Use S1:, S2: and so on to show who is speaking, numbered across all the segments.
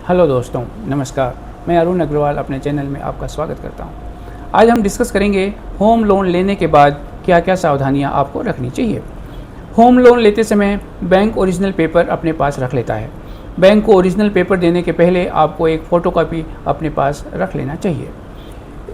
S1: Hello दोस्तों, नमस्कार। मैं अरुण अग्रवाल अपने चैनल में आपका स्वागत करता हूं। आज हम डिस्कस करेंगे होम लोन लेने के बाद क्या क्या सावधानियां आपको रखनी चाहिए। होम लोन लेते समय बैंक ओरिजिनल पेपर अपने पास रख लेता है। बैंक को ओरिजिनल पेपर देने के पहले आपको एक फ़ोटोकॉपी अपने पास रख लेना चाहिए।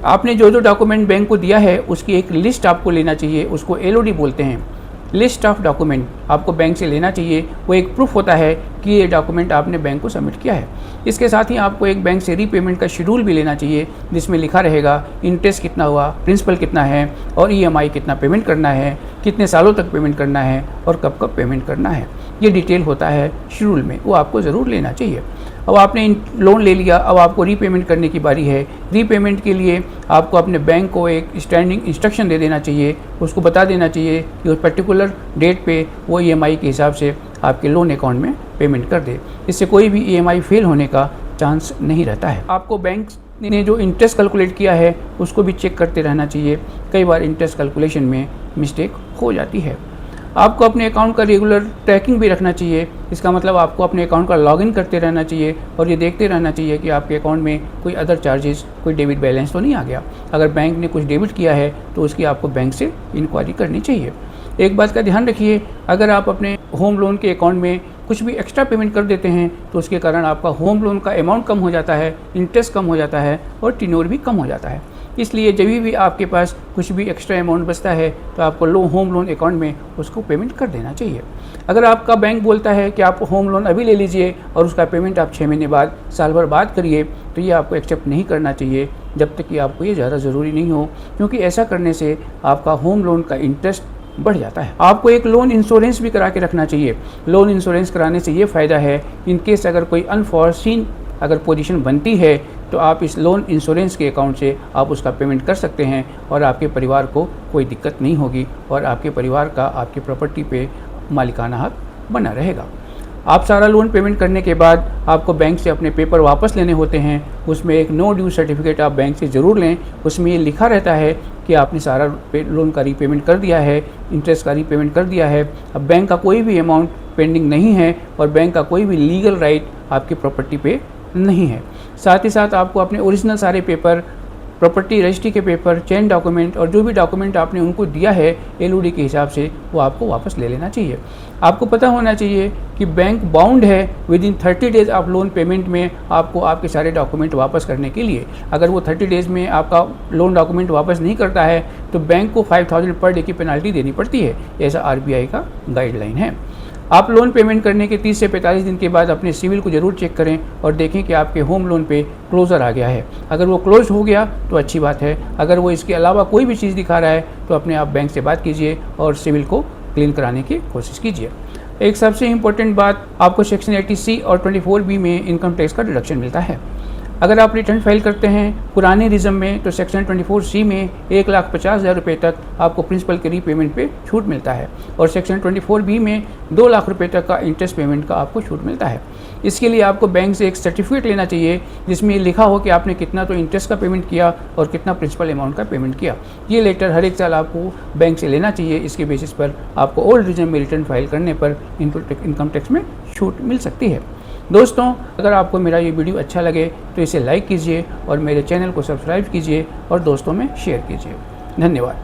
S1: आपने जो जो डॉक्यूमेंट बैंक को दिया है उसकी एक लिस्ट आपको लेना चाहिए, उसको LOD बोलते हैं। लिस्ट ऑफ डॉक्यूमेंट आपको बैंक से लेना चाहिए। वो एक प्रूफ होता है कि ये डॉक्यूमेंट आपने बैंक को सबमिट किया है। इसके साथ ही आपको एक बैंक से रीपेमेंट का शेड्यूल भी लेना चाहिए, जिसमें लिखा रहेगा इंटरेस्ट कितना हुआ, प्रिंसिपल कितना है और EMI कितना पेमेंट करना है, कितने सालों तक पेमेंट करना है और कब कब पेमेंट करना है। ये डिटेल होता है शेड्यूल में, वो आपको ज़रूर लेना चाहिए। अब आपने लोन ले लिया, अब आपको रीपेमेंट करने की बारी है। रीपेमेंट के लिए आपको अपने बैंक को एक स्टैंडिंग इंस्ट्रक्शन दे देना चाहिए। उसको बता देना चाहिए कि उस पर्टिकुलर डेट पे वो EMI के हिसाब से आपके लोन अकाउंट में पेमेंट कर दे। इससे कोई भी EMI फेल होने का चांस नहीं रहता है। आपको बैंक ने जो इंटरेस्ट कैलकुलेट किया है उसको भी चेक करते रहना चाहिए। कई बार इंटरेस्ट कैलकुलेशन में मिस्टेक हो जाती है। आपको अपने अकाउंट का रेगुलर ट्रैकिंग भी रखना चाहिए। इसका मतलब आपको अपने अकाउंट का लॉगिन करते रहना चाहिए और ये देखते रहना चाहिए कि आपके अकाउंट में कोई अदर चार्जेस, कोई डेबिट बैलेंस तो नहीं आ गया। अगर बैंक ने कुछ डेबिट किया है तो उसकी आपको बैंक से इंक्वायरी करनी चाहिए। एक बात का ध्यान रखिए, अगर आप अपने होम लोन के अकाउंट में कुछ भी एक्स्ट्रा पेमेंट कर देते हैं तो उसके कारण आपका होम लोन का अमाउंट कम हो जाता है, इंटरेस्ट कम हो जाता है और टेन्योर भी कम हो जाता है। इसलिए जब भी आपके पास कुछ भी एक्स्ट्रा अमाउंट बचता है तो आपको होम लोन अकाउंट में उसको पेमेंट कर देना चाहिए। अगर आपका बैंक बोलता है कि आप होम लोन अभी ले लीजिए और उसका पेमेंट आप 6 महीने बाद, साल भर बाद करिए, तो ये आपको एक्सेप्ट नहीं करना चाहिए जब तक कि आपको ये ज़्यादा ज़रूरी नहीं हो, क्योंकि ऐसा करने से आपका होम लोन का इंटरेस्ट बढ़ जाता है। आपको एक लोन इंश्योरेंस भी करा के रखना चाहिए। लोन इंश्योरेंस कराने से ये फ़ायदा है, इन केस अगर कोई अनफॉर्सीन अगर पोजीशन बनती है तो आप इस लोन इंश्योरेंस के अकाउंट से आप उसका पेमेंट कर सकते हैं और आपके परिवार को कोई दिक्कत नहीं होगी और आपके परिवार का आपकी प्रॉपर्टी पे मालिकाना हक बना रहेगा। आप सारा लोन पेमेंट करने के बाद आपको बैंक से अपने पेपर वापस लेने होते हैं। उसमें एक नो ड्यू सर्टिफिकेट आप बैंक से ज़रूर लें। उसमें ये लिखा रहता है कि आपने सारा लोन का रीपेमेंट कर दिया है, इंटरेस्ट का रीपेमेंट कर दिया है। अब बैंक का कोई भी अमाउंट पेंडिंग नहीं है और बैंक का कोई भी लीगल राइट आपकी प्रॉपर्टी पे नहीं है। साथ ही साथ आपको अपने ओरिजिनल सारे पेपर, प्रॉपर्टी रजिस्ट्री के पेपर, चेन डॉक्यूमेंट और जो भी डॉक्यूमेंट आपने उनको दिया है LOD के हिसाब से, वो आपको वापस ले लेना चाहिए। आपको पता होना चाहिए कि बैंक बाउंड है within 30 days of loan payment में आपको आपके सारे डॉक्यूमेंट वापस करने के लिए। अगर वो 30 डेज़ में आपका लोन डॉक्यूमेंट वापस नहीं करता है तो बैंक को 5000 पर डे की पेनल्टी देनी पड़ती है। ऐसा RBI का गाइडलाइन है। आप लोन पेमेंट करने के 30 से 45 दिन के बाद अपने सिविल को ज़रूर चेक करें और देखें कि आपके होम लोन पे क्लोज़र आ गया है। अगर वो क्लोज हो गया तो अच्छी बात है। अगर वो इसके अलावा कोई भी चीज़ दिखा रहा है तो अपने आप बैंक से बात कीजिए और सिविल को क्लीन कराने की कोशिश कीजिए। एक सबसे इम्पोर्टेंट बात, आपको सेक्शन 80C और 24B में इनकम टैक्स का डिडक्शन मिलता है। अगर आप रिटर्न फाइल करते हैं पुराने रिज्म में तो सेक्शन 24C में 1,50,000 रुपये तक आपको प्रिंसिपल के रीपेमेंट पे छूट मिलता है और सेक्शन 24B में 2 लाख रुपये तक का इंटरेस्ट पेमेंट का आपको छूट मिलता है। इसके लिए आपको बैंक से एक सर्टिफिकेट लेना चाहिए जिसमें लिखा हो कि आपने कितना तो इंटरेस्ट का पेमेंट किया और कितना प्रिंसिपल अमाउंट का पेमेंट किया। ये लेटर हर एक साल आपको बैंक से लेना चाहिए। इसके बेसिस पर आपको ओल्ड रिज्म में रिटर्न फाइल करने पर इनकम टैक्स में छूट मिल सकती है। दोस्तों, अगर आपको मेरा ये वीडियो अच्छा लगे तो इसे लाइक कीजिए और मेरे चैनल को सब्सक्राइब कीजिए और दोस्तों में शेयर कीजिए। धन्यवाद।